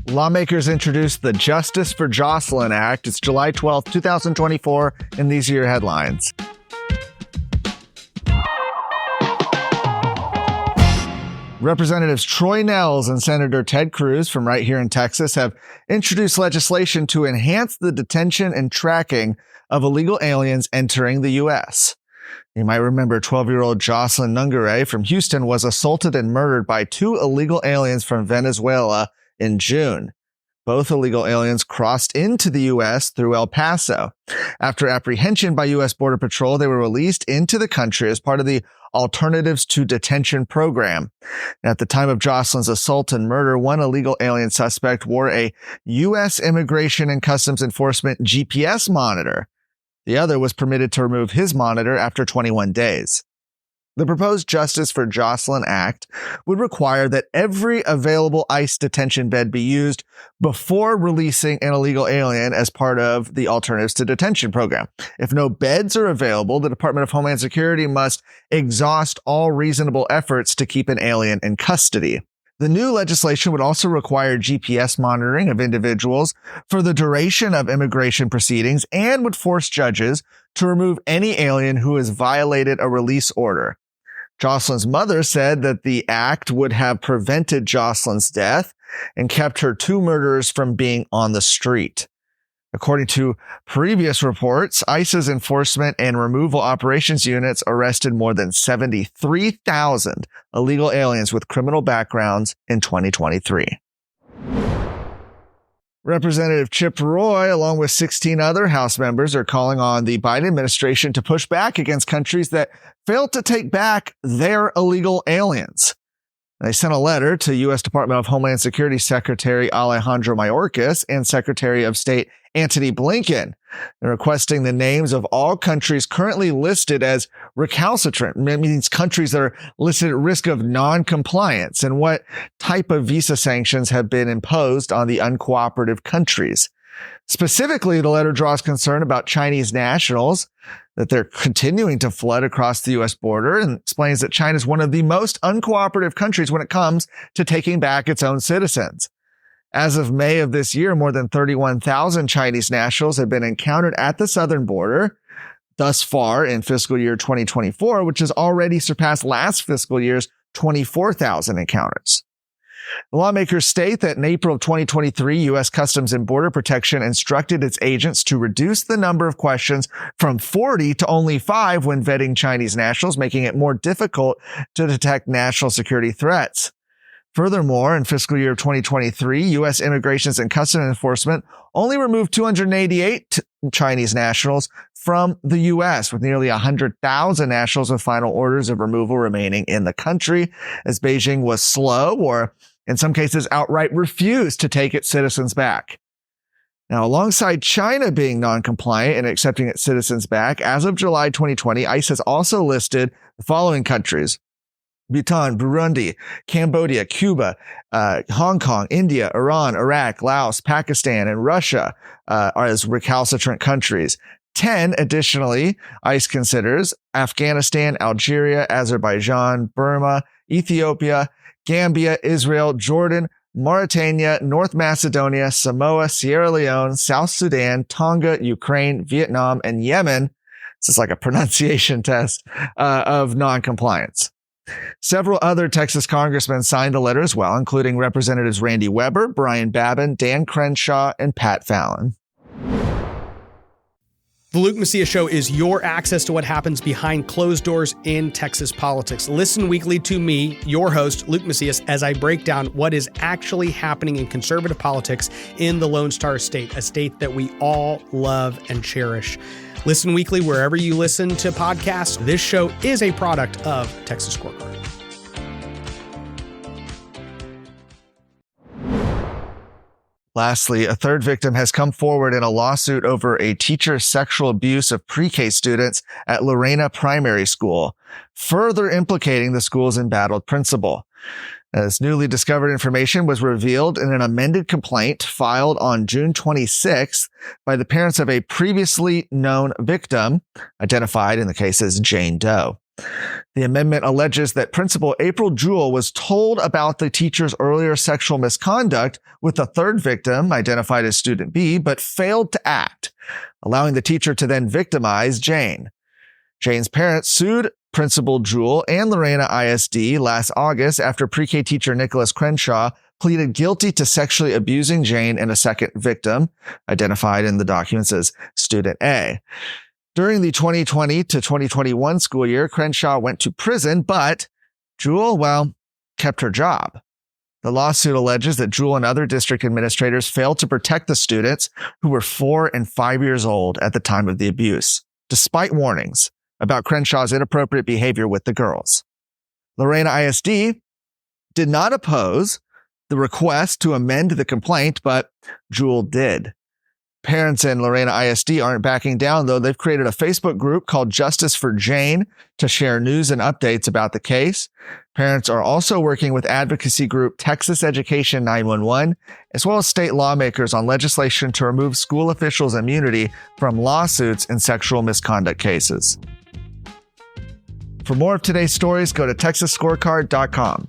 Lawmakers introduced the Justice for Jocelyn Act. It's July 12th, 2024, and these are your headlines. Representatives Troy Nehls and Senator Ted Cruz from right here in Texas have introduced legislation to enhance the detention and tracking of illegal aliens entering the U.S. You might remember 12-year-old Jocelyn Act from Houston was assaulted and murdered by two illegal aliens from Venezuela in June. Both illegal aliens crossed into the U.S. through El Paso. After apprehension by U.S. Border Patrol, they were released into the country as part of the Alternatives to Detention program. At the time of Jocelyn's assault and murder, one illegal alien suspect wore a U.S. Immigration and Customs Enforcement GPS monitor. The other was permitted to remove his monitor after 21 days. The proposed Justice for Jocelyn Act would require that every available ICE detention bed be used before releasing an illegal alien as part of the Alternatives to Detention program. If no beds are available, the Department of Homeland Security must exhaust all reasonable efforts to keep an alien in custody. The new legislation would also require GPS monitoring of individuals for the duration of immigration proceedings and would force judges to remove any alien who has violated a release order. Jocelyn's mother said that the act would have prevented Jocelyn's death and kept her two murderers from being on the street. According to previous reports, ICE's enforcement and removal operations units arrested more than 73,000 illegal aliens with criminal backgrounds in 2023. Representative Chip Roy, along with 16 other House members, are calling on the Biden administration to push back against countries that failed to take back their illegal aliens. They sent a letter to U.S. Department of Homeland Security Secretary Alejandro Mayorkas and Secretary of State Antony Blinken, requesting the names of all countries currently listed as recalcitrant. It means countries that are listed at risk of non-compliance and what type of visa sanctions have been imposed on the uncooperative countries. Specifically, the letter draws concern about Chinese nationals, that they're continuing to flood across the U.S. border, and explains that China is one of the most uncooperative countries when it comes to taking back its own citizens. As of May of this year, more than 31,000 Chinese nationals have been encountered at the southern border thus far in fiscal year 2024, which has already surpassed last fiscal year's 24,000 encounters. The lawmakers state that in April of 2023, U.S. Customs and Border Protection instructed its agents to reduce the number of questions from 40 to only 5 when vetting Chinese nationals, making it more difficult to detect national security threats. Furthermore, in fiscal year 2023, U.S. Immigrations and Customs Enforcement only removed 288 Chinese nationals from the U.S., with nearly 100,000 nationals with final orders of removal remaining in the country, as Beijing was slow or, in some cases, outright refused to take its citizens back. Now, alongside China being non-compliant and accepting its citizens back, as of July 2020, ICE has also listed the following countries: Bhutan, Burundi, Cambodia, Cuba, Hong Kong, India, Iran, Iraq, Laos, Pakistan, and Russia are as recalcitrant countries. 10, additionally, ICE considers Afghanistan, Algeria, Azerbaijan, Burma, Ethiopia, Gambia, Israel, Jordan, Mauritania, North Macedonia, Samoa, Sierra Leone, South Sudan, Tonga, Ukraine, Vietnam, and Yemen. This is like a pronunciation test of non-compliance. Several other Texas congressmen signed a letter as well, including Representatives Randy Weber, Brian Babin, Dan Crenshaw, and Pat Fallon. The Luke Macias Show is your access to what happens behind closed doors in Texas politics. Listen weekly to me, your host, Luke Macias, as I break down what is actually happening in conservative politics in the Lone Star State, a state that we all love and cherish. Listen weekly wherever you listen to podcasts. This show is a product of Texas Scorecard. Lastly, a third victim has come forward in a lawsuit over a teacher's sexual abuse of pre-K students at Lorena Primary School, further implicating the school's embattled principal. As newly discovered information was revealed in an amended complaint filed on June 26th by the parents of a previously known victim, identified in the case as Jane Doe. The amendment alleges that Principal April Jewell was told about the teacher's earlier sexual misconduct with a third victim, identified as Student B, but failed to act, allowing the teacher to then victimize Jane. Jane's parents sued Principal Jewell and Lorena ISD last August after pre-K teacher Nicholas Crenshaw pleaded guilty to sexually abusing Jane and a second victim, identified in the documents as Student A. During the 2020 to 2021 school year, Crenshaw went to prison, but Jewell, kept her job. The lawsuit alleges that Jewell and other district administrators failed to protect the students who were 4 and 5 years old at the time of the abuse, despite warnings about Crenshaw's inappropriate behavior with the girls. Lorena ISD did not oppose the request to amend the complaint, but Jewell did. Parents in Lorena ISD aren't backing down, though. They've created a Facebook group called Justice for Jane to share news and updates about the case. Parents are also working with advocacy group Texas Education 911, as well as state lawmakers on legislation to remove school officials' immunity from lawsuits in sexual misconduct cases. For more of today's stories, go to TexasScorecard.com.